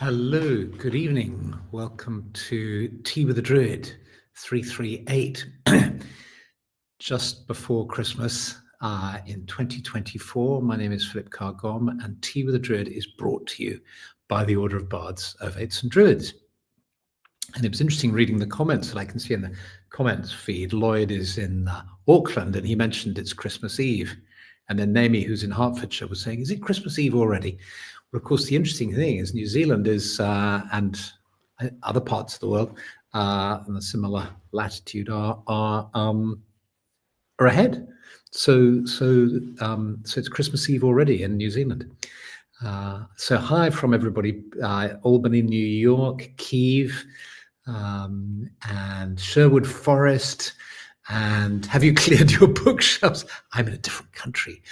Hello, good evening. Welcome to Tea with the Druid 338, just before Christmas in 2024. My name is Philip Cargom, and Tea with the Druid is brought to you by the Order of Bards, Ovates and Druids. And it was interesting reading the comments that I can see in the comments feed. Lloyd is in Auckland, and he mentioned it's Christmas Eve. And then Naomi, who's in Hertfordshire, was saying, is it Christmas Eve already? Well, of course, the interesting thing is New Zealand is, and other parts of the world in a similar latitude are ahead. So it's Christmas Eve already in New Zealand. So hi from everybody, Albany, New York, Kiev, and Sherwood Forest. And have you cleared your bookshelves? I'm in a different country.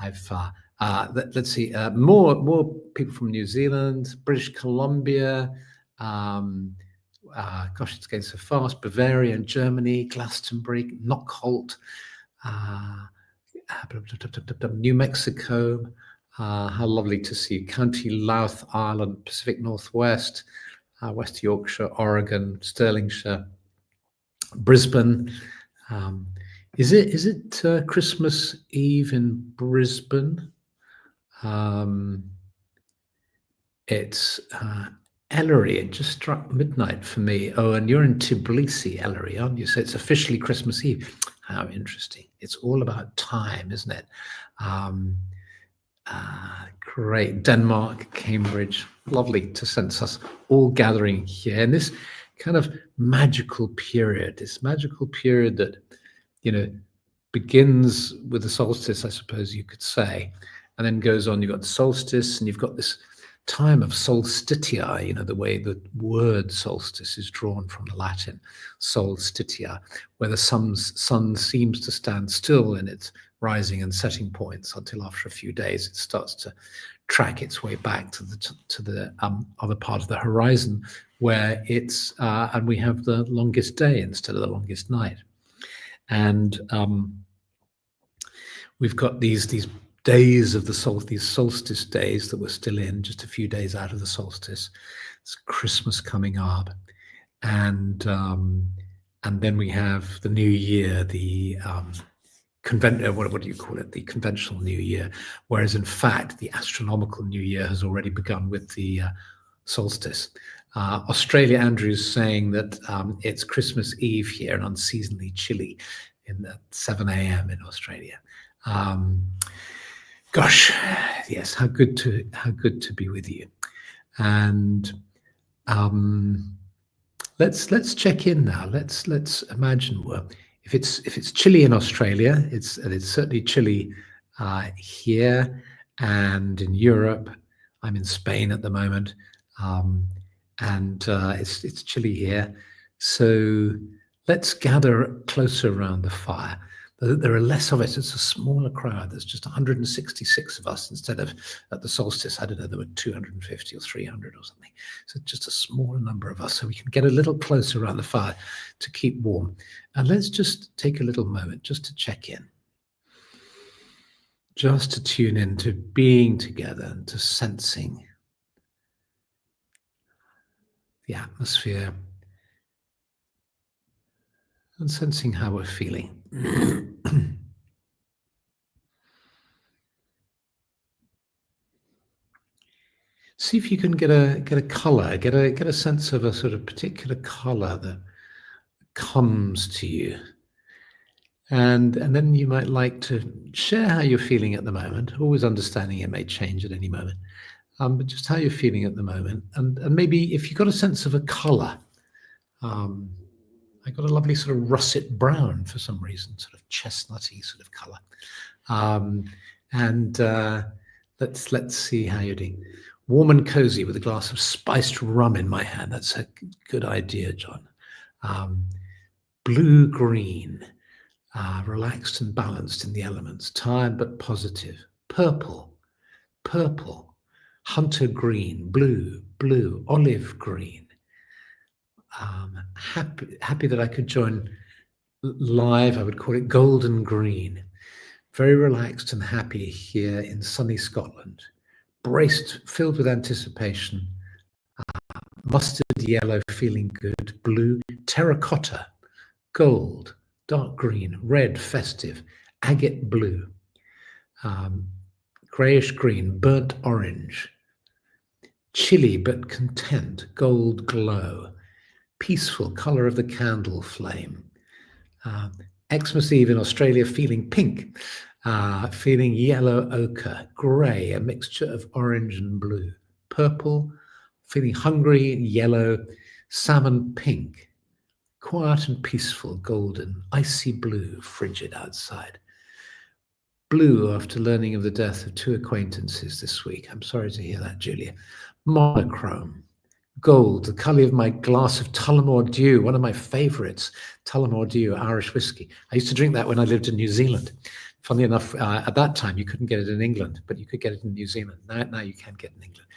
Let's see, more people from New Zealand, British Columbia, gosh, it's going so fast, Bavaria and Germany, Glastonbury, Knockholt, New Mexico, how lovely to see you. County Louth, Ireland, Pacific Northwest, West Yorkshire, Oregon, Stirlingshire, Brisbane. Is it Christmas Eve in Brisbane? It's Ellery. It just struck midnight for me. Oh, and you're in Tbilisi, Ellery, aren't you? So it's officially Christmas Eve. How interesting. It's all about time, isn't it? Great. Denmark, Cambridge. Lovely to sense us all gathering here in this kind of magical period, that, you know, begins with the solstice, I suppose you could say, and then goes on. You've got the solstice, and you've got this time of solstitia, you know, the way the word solstice is drawn from the Latin, solstitia, where the sun seems to stand still in its rising and setting points until after a few days it starts to track its way back to the other part of the horizon, where it's and we have the longest day instead of the longest night. And we've got these days of these solstice days that we're still in, just a few days out of the solstice. It's Christmas coming up, and then we have the new year, the what do you call it? The conventional new year, whereas in fact the astronomical new year has already begun with the solstice. Australia, Andrew's saying that it's Christmas Eve here and unseasonably chilly in 7 a.m. in Australia. Gosh, yes, how good to be with you. And let's check in now. Let's imagine if it's chilly in Australia, it's certainly chilly here and in Europe. I'm in Spain at the moment, and it's chilly here. So let's gather closer around the fire. There are less of us. It's a smaller crowd. There's just 166 of us instead of at the solstice. I don't know, there were 250 or 300 or something. So just a smaller number of us, so we can get a little closer around the fire to keep warm. And let's just take a little moment just to check in, just to tune in to being together and to sensing the atmosphere and sensing how we're feeling. See if you can get a color, get a sense of a sort of particular color that comes to you, and then you might like to share how you're feeling at the moment. Always understanding it may change at any moment, but just how you're feeling at the moment. And maybe if you've got a sense of a color, I got a lovely sort of russet brown for some reason, sort of chestnutty sort of color. Let's see how you're doing. Warm and cozy with a glass of spiced rum in my hand. That's a good idea, John. Blue-green, relaxed and balanced in the elements, tired but positive. Purple, hunter green, blue, olive green. Happy that I could join live. I would call it golden green. Very relaxed and happy here in sunny Scotland. Braced, filled with anticipation. Mustard yellow, feeling good. Blue, terracotta, gold, dark green, red, festive, agate blue, grayish green, burnt orange, chilly but content, gold glow, peaceful, colour of the candle flame. Xmas Eve in Australia, feeling pink, feeling yellow ochre, grey, a mixture of orange and blue, purple, feeling hungry, yellow, salmon pink, quiet and peaceful, golden, icy blue, frigid outside. Blue after learning of the death of 2 acquaintances this week. I'm sorry to hear that, Julia. Monochrome. Gold, the colour of my glass of Tullamore Dew, one of my favourites, Tullamore Dew, Irish whiskey. I used to drink that when I lived in New Zealand. Funnily enough, at that time, you couldn't get it in England, but you could get it in New Zealand. Now you can get it in England.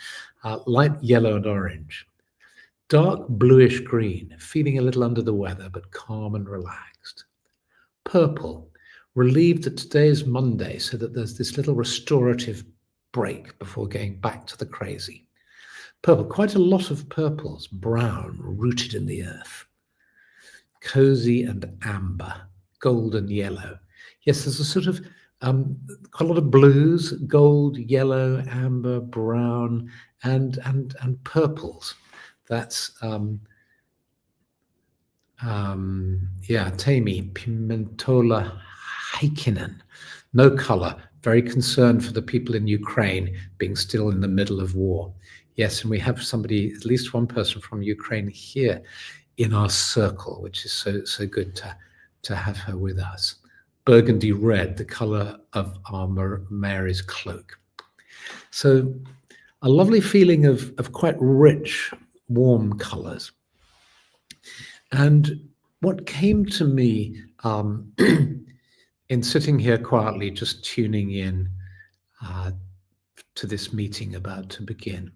Light yellow and orange. Dark bluish green, feeling a little under the weather, but calm and relaxed. Purple, relieved that today is Monday, so that there's this little restorative break before going back to the crazy. Purple, quite a lot of purples. Brown, rooted in the earth. Cozy and amber, golden yellow. Yes, there's a sort of quite a lot of blues, gold, yellow, amber, brown, and purples. That's Taimi, Pimentola Heikkinen. No color, very concerned for the people in Ukraine being still in the middle of war. Yes, and we have somebody, at least one person from Ukraine here in our circle, which is so good to have her with us. Burgundy red, the color of our Mary's cloak. So a lovely feeling of quite rich, warm colors. And what came to me in sitting here quietly, just tuning in to this meeting about to begin,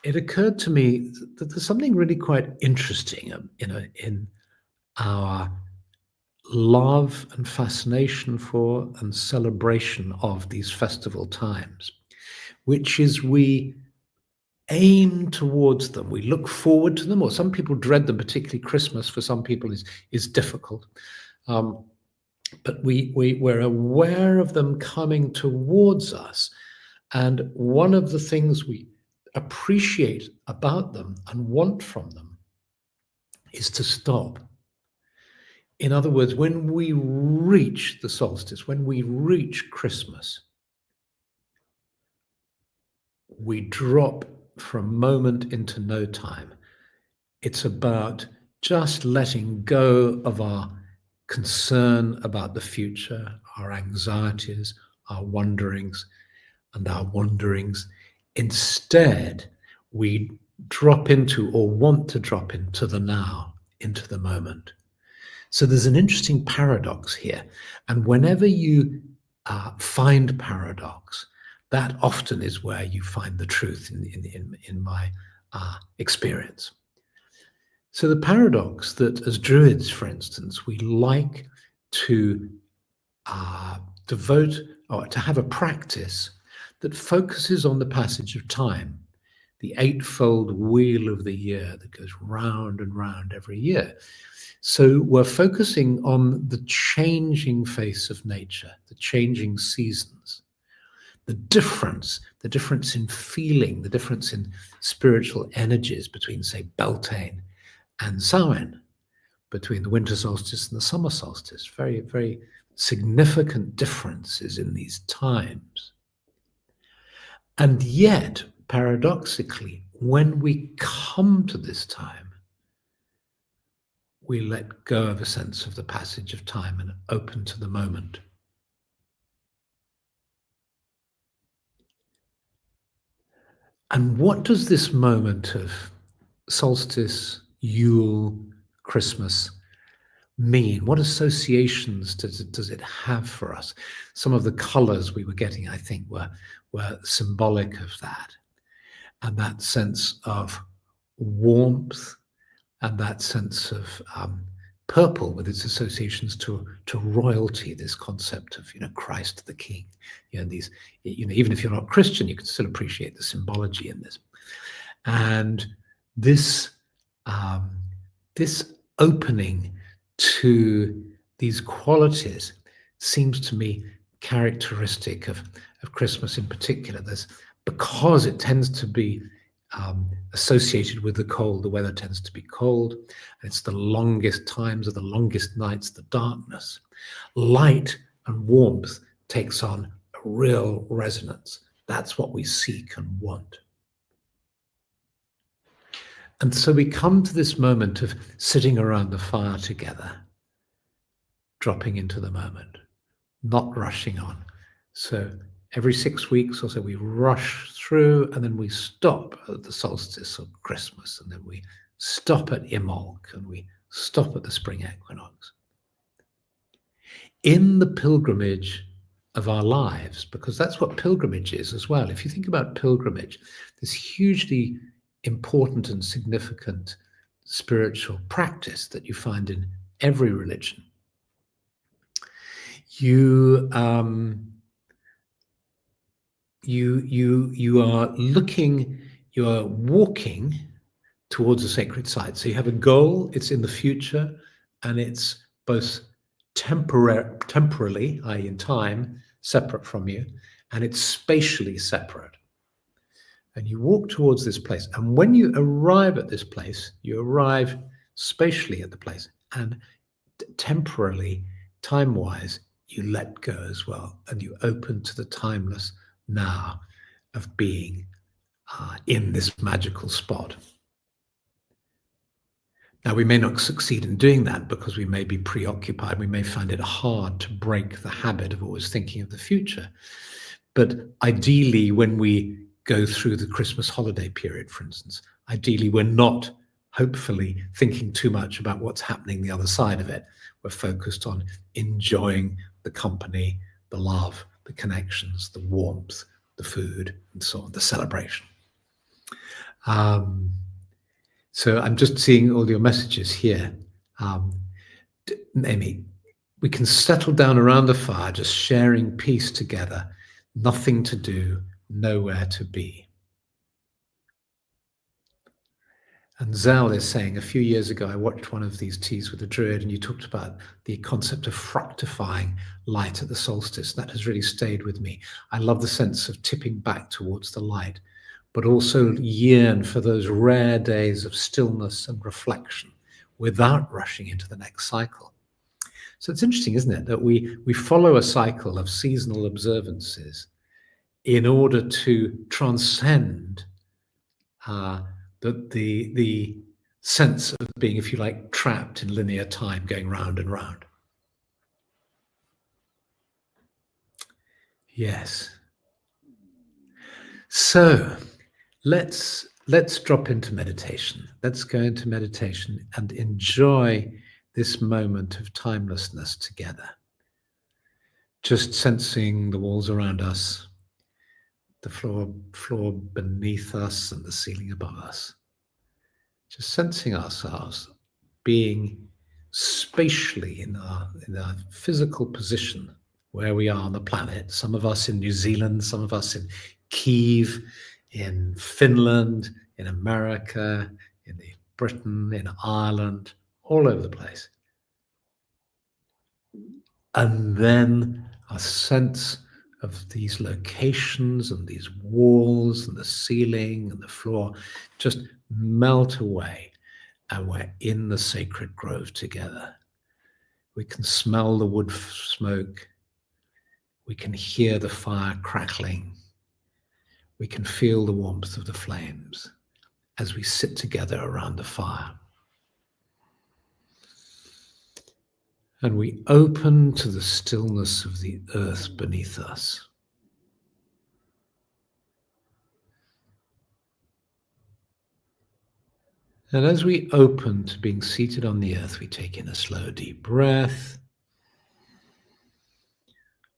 it occurred to me that there's something really quite interesting, in our love and fascination for and celebration of these festival times, which is we aim towards them, we look forward to them, or some people dread them, particularly Christmas for some people is difficult. But we're aware of them coming towards us. And one of the things we appreciate about them and want from them is to stop. In other words, when we reach the solstice, when we reach Christmas, we drop for a moment into no time. It's about just letting go of our concern about the future, our anxieties, our wonderings, and our wanderings. Instead, we drop into, or want to drop into, the now, into the moment. So there's an interesting paradox here. And whenever you find paradox, that often is where you find the truth in my experience. So the paradox that as Druids, for instance, we like to devote or to have a practice that focuses on the passage of time, the eightfold wheel of the year that goes round and round every year. So we're focusing on the changing face of nature, the changing seasons, the difference in feeling, the difference in spiritual energies between, say, Beltane and Samhain, between the winter solstice and the summer solstice. Very, very significant differences in these times. And yet, paradoxically, when we come to this time, we let go of a sense of the passage of time and open to the moment. And what does this moment of solstice, Yule, Christmas mean? What associations does it have for us? Some of the colors we were getting, I think, were symbolic of that. And that sense of warmth and that sense of purple with its associations to royalty, this concept of, Christ the King. These, even if you're not Christian, you can still appreciate the symbology in this. And this this opening to these qualities seems to me characteristic of Christmas in particular. Because it tends to be associated with the cold, the weather tends to be cold, and it's the longest times or the longest nights, the darkness. Light and warmth takes on a real resonance. That's what we seek and want. And so we come to this moment of sitting around the fire together, dropping into the moment, not rushing on. So every 6 weeks or so, we rush through and then we stop at the solstice of Christmas, and then we stop at Imbolc, and we stop at the spring equinox. In the pilgrimage of our lives, because that's what pilgrimage is as well. If you think about pilgrimage, this hugely important and significant spiritual practice that you find in every religion. You are looking, you are walking towards a sacred site. So you have a goal, it's in the future, and it's both temporally, i.e. in time, separate from you, and it's spatially separate. And you walk towards this place. And when you arrive at this place, you arrive spatially at the place, and temporally, time-wise, you let go as well, and you open to the timeless now of being in this magical spot. Now, we may not succeed in doing that because we may be preoccupied. We may find it hard to break the habit of always thinking of the future. But ideally, when we go through the Christmas holiday period, for instance, ideally, we're not, hopefully, thinking too much about what's happening the other side of it. We're focused on enjoying the company, the love, the connections, the warmth, the food, and so on, the celebration. So I'm just seeing all your messages here. Amy, we can settle down around the fire, just sharing peace together, nothing to do, nowhere to be. And Zal is saying, a few years ago, I watched one of these teas with a Druid, and you talked about the concept of fructifying light at the solstice. That has really stayed with me. I love the sense of tipping back towards the light, but also yearn for those rare days of stillness and reflection without rushing into the next cycle. So it's interesting, isn't it, that we follow a cycle of seasonal observances in order to transcend the sense of being, if you like, trapped in linear time, going round and round. Yes. So let's drop into meditation. Let's go into meditation and enjoy this moment of timelessness together. Just sensing the walls around us, the floor beneath us, and the ceiling above us. Just sensing ourselves being spatially in our physical position where we are on the planet. Some of us in New Zealand, some of us in Kyiv, in Finland, in America, in Britain, in Ireland, all over the place. And then a sense of these locations and these walls and the ceiling and the floor just melt away, and we're in the sacred grove together. We can smell the wood smoke. We can hear the fire crackling. We can feel the warmth of the flames as we sit together around the fire. And we open to the stillness of the earth beneath us. And as we open to being seated on the earth, we take in a slow, deep breath.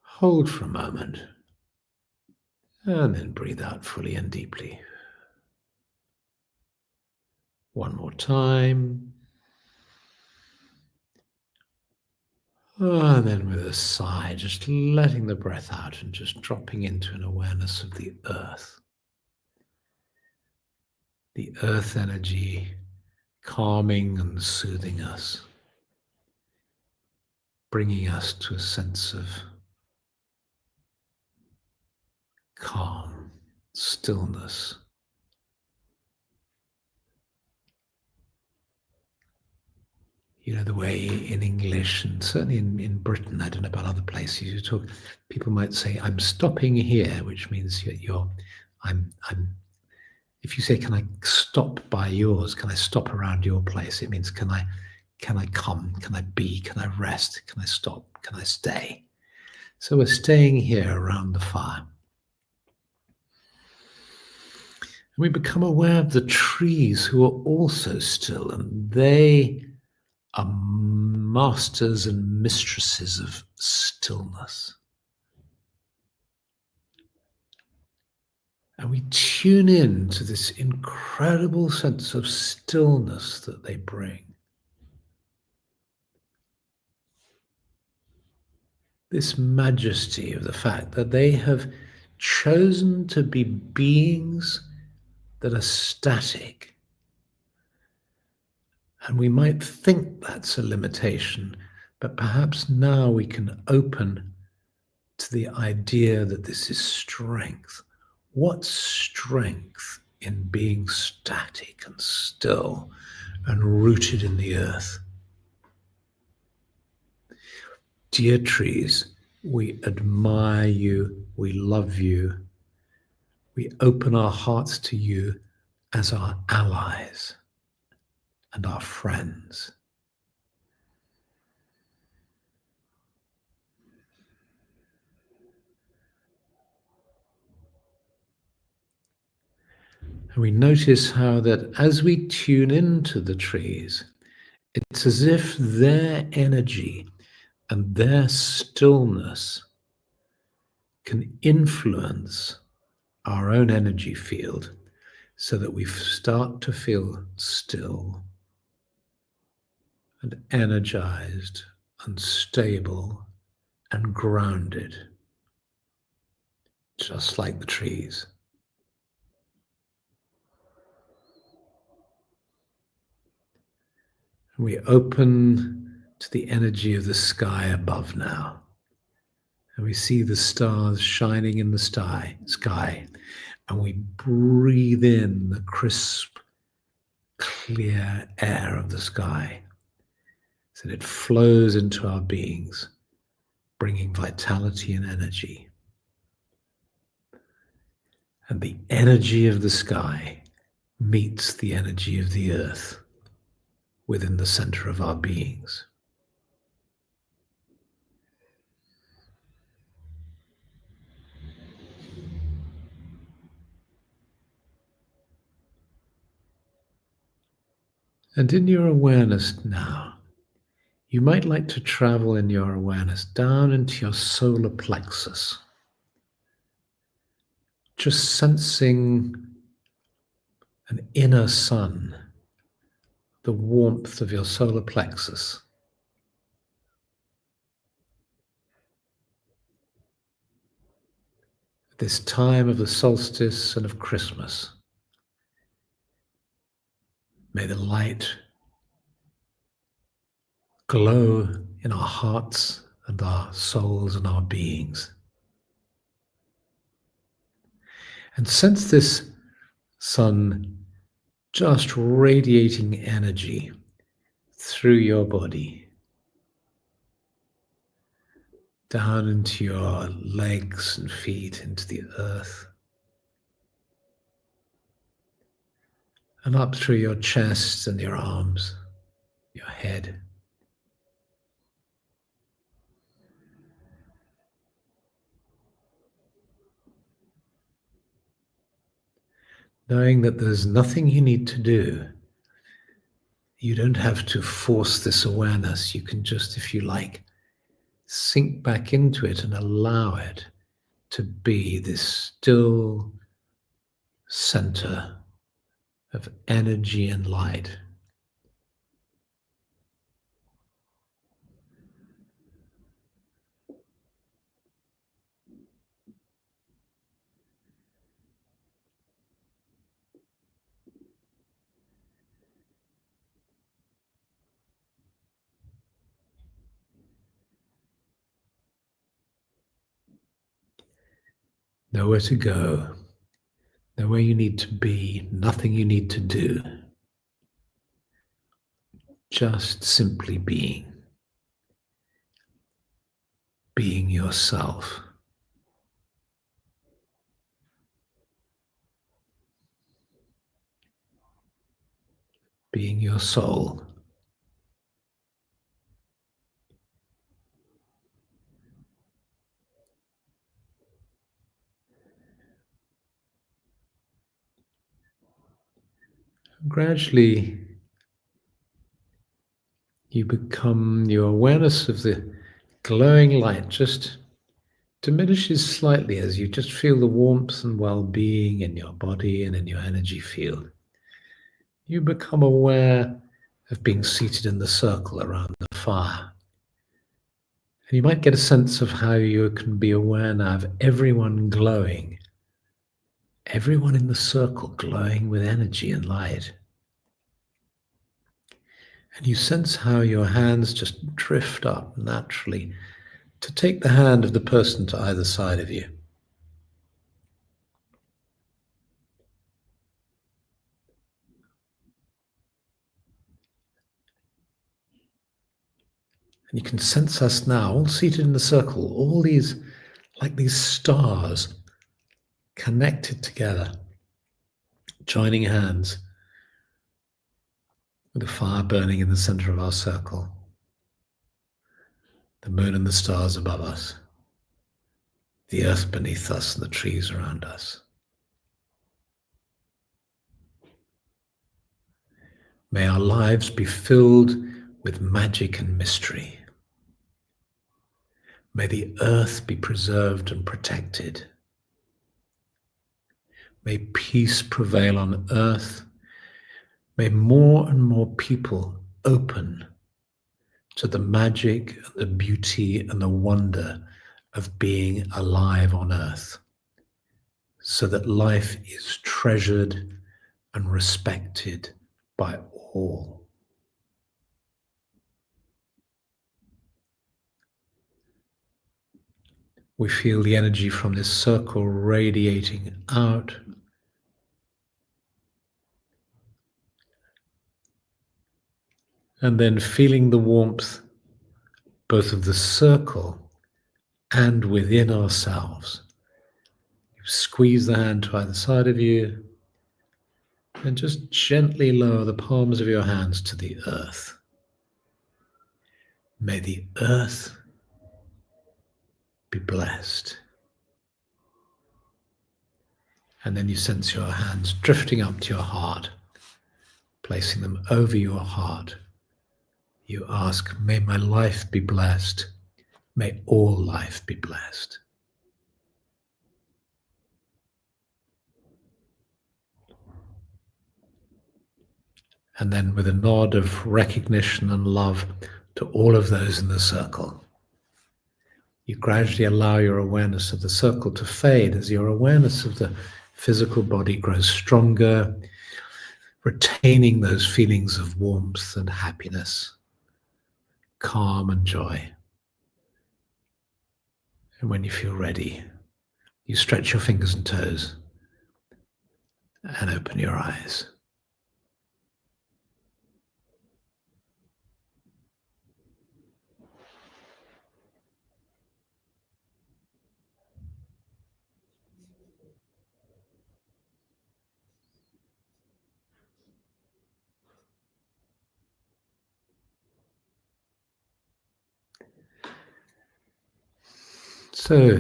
Hold for a moment. And then breathe out fully and deeply. One more time. And then with a sigh, just letting the breath out and just dropping into an awareness of the earth. The earth energy calming and soothing us, bringing us to a sense of calm, stillness. You know, the way in English, and certainly in Britain, I don't know about other places, you talk, people might say, I'm stopping here, which means I'm, if you say, can I stop by yours? Can I stop around your place? It means, can I come? Can I be? Can I rest? Can I stop? Can I stay? So we're staying here around the fire. And we become aware of the trees who are also still, and they are masters and mistresses of stillness. And we tune in to this incredible sense of stillness that they bring. This majesty of the fact that they have chosen to be beings that are static. And we might think that's a limitation, but perhaps now we can open to the idea that this is strength. What strength in being static and still and rooted in the earth? Dear trees, we admire you, we love you, we open our hearts to you as our allies and our friends. And we notice how that as we tune into the trees, it's as if their energy and their stillness can influence our own energy field so that we start to feel still and energized and stable and grounded, just like the trees. And we open to the energy of the sky above now. And we see the stars shining in the sky, and we breathe in the crisp, clear air of the sky, so that it flows into our beings, bringing vitality and energy. And the energy of the sky meets the energy of the earth within the center of our beings. And in your awareness now, you might like to travel in your awareness down into your solar plexus, just sensing an inner sun, the warmth of your solar plexus. At this time of the solstice and of Christmas, may the light glow in our hearts and our souls and our beings. And sense this sun just radiating energy through your body, down into your legs and feet, into the earth, and up through your chest and your arms, your head. Knowing that there's nothing you need to do. You don't have to force this awareness. You can just, if you like, sink back into it and allow it to be this still center of energy and light. Nowhere to go, nowhere you need to be, nothing you need to do. Just simply being yourself. Being your soul. Gradually, your awareness of the glowing light just diminishes slightly as you just feel the warmth and well-being in your body and in your energy field. You become aware of being seated in the circle around the fire. And you might get a sense of how you can be aware now of everyone glowing, everyone in the circle glowing with energy and light. And you sense how your hands just drift up naturally to take the hand of the person to either side of you. And you can sense us now, all seated in the circle, all these, like these stars, connected together, joining hands, with the fire burning in the center of our circle, the moon and the stars above us, the earth beneath us, and the trees around us. May our lives be filled with magic and mystery. May the earth be preserved and protected. May peace prevail on earth. May more and more people open to the magic and the beauty and the wonder of being alive on earth, so that life is treasured and respected by all. We feel the energy from this circle radiating out, and then feeling the warmth both of the circle and within ourselves. You squeeze the hand to either side of you and just gently lower the palms of your hands to the earth. May the earth be blessed. And then you sense your hands drifting up to your heart, placing them over your heart. You ask, may my life be blessed. May all life be blessed. And then with a nod of recognition and love to all of those in the circle, you gradually allow your awareness of the circle to fade as your awareness of the physical body grows stronger, retaining those feelings of warmth and happiness, calm and joy. And when you feel ready, you stretch your fingers and toes and open your eyes. So,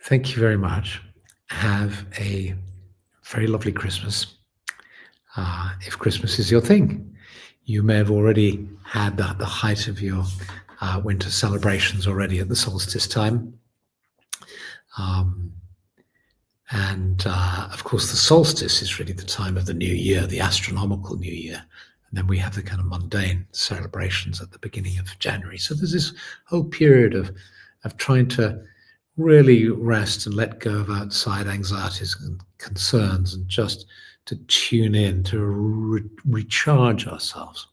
thank you very much. Have a very lovely Christmas. If Christmas is your thing, you may have already had the height of your winter celebrations already at the solstice time. And of course, the solstice is really the time of the new year, the astronomical new year. And then we have the kind of mundane celebrations at the beginning of January. So there's this whole period of trying to really rest and let go of outside anxieties and concerns and just to tune in, to recharge ourselves.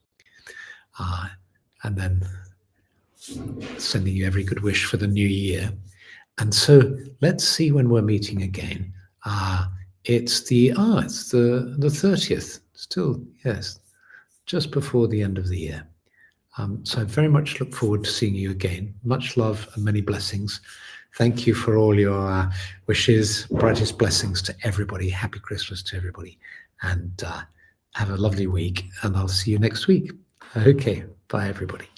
And then sending you every good wish for the new year. And so let's see when we're meeting again. It's the 30th, still, yes, just before the end of the year. So I very much look forward to seeing you again. Much love and many blessings. Thank you for all your wishes, brightest blessings to everybody. Happy Christmas to everybody. And have a lovely week. And I'll see you next week. Okay, bye everybody.